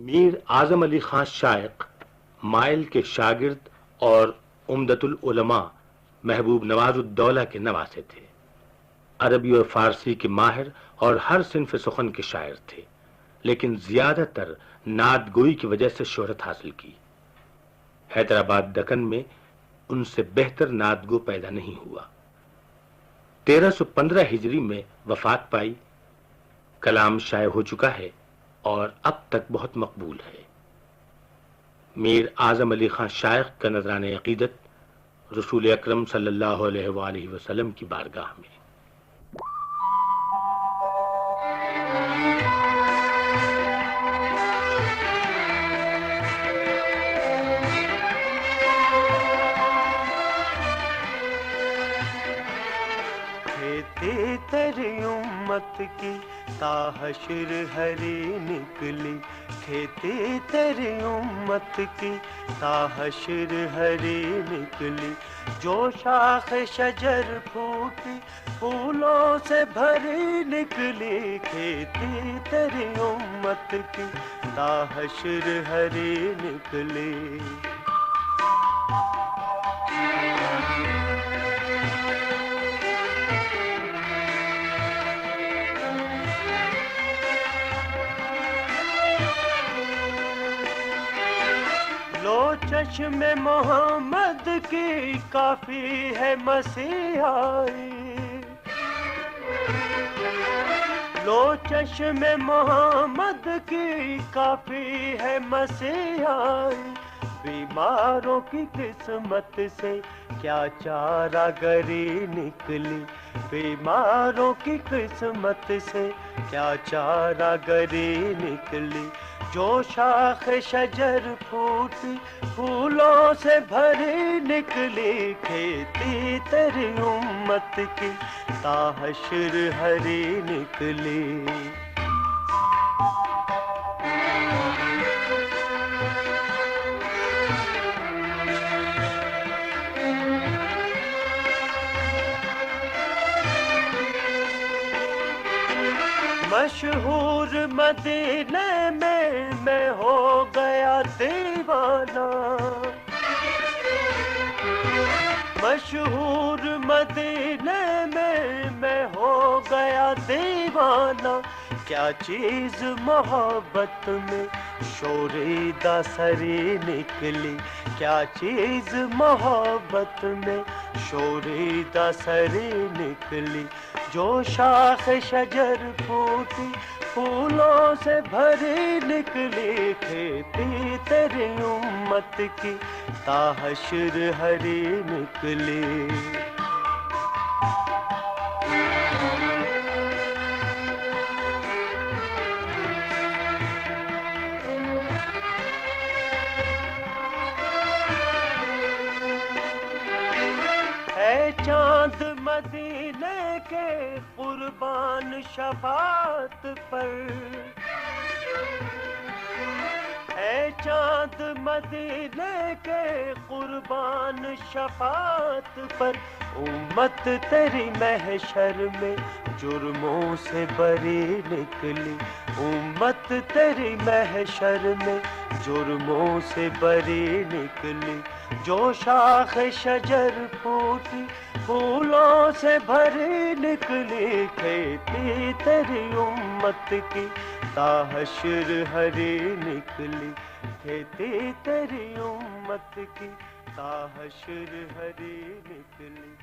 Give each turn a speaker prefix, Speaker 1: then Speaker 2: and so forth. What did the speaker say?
Speaker 1: میر اعظم علی خان شائق مائل کے شاگرد اور عمدۃ العلماء محبوب نواز الدولہ کے نواسے تھے۔ عربی اور فارسی کے ماہر اور ہر صنف سخن کے شاعر تھے، لیکن زیادہ تر نعت گوئی کی وجہ سے شہرت حاصل کی۔ حیدرآباد دکن میں ان سے بہتر نعت گو پیدا نہیں ہوا۔ 1315 ہجری میں وفات پائی۔ کلام شائع ہو چکا ہے اور اب تک بہت مقبول ہے۔ میر اعظم علی خان شائق کا نذران عقیدت رسول اکرم صلی اللہ علیہ وآلہ وسلم کی بارگاہ میں۔
Speaker 2: کھیتی تیری امت کی تا حشر ہری نکلی، کھیتی تیری امت کی تا حشر ہری نکلی، جو شاخ شجر پھوٹی پھولوں سے بھری نکلی، کھیتی تیری امت کی تا حشر ہری نکلی۔ لو چشم محمد کی کافی ہے مسیحائی، لو چشم محمد کی کافی ہے مسیحائی، بیماروں کی قسمت سے کیا چارہ گری نکلی، بیماروں کی قسمت سے کیا چارہ گری نکلی، جو شاخ شجر پھوٹی پھولوں سے بھری نکلی، کھیتی تیری امت کی تا حشر ہری نکلی۔ مشہور مدینے میں ہو گیا دیوانہ، مشہور مدینے میں ہو گیا دیوانہ، کیا چیز محبت میں شوریدہ سری نکلی، کیا چیز محبت میں شوریدہ سری نکلی، جو شاخ شجر پھوٹی پھولوں سے بھری نکلی، کھیتی تیری امت کی تا حشر ہری نکلی۔ اے چاند مدینے کے قربان شفاعت پر، اے چاند مدینے کے قربان شفاعت پر، امت تیری محشر میں جرموں سے بری نکلی، امت تیری محشر میں جرموں سے بری نکلی، جو شاخ شجر پھوٹی پھولوں سے بھری نکلی، کھیتی تیری امت کی تا حشر ہری نکلی، کھیتی تیری امت کی تا حشر ہری نکلی۔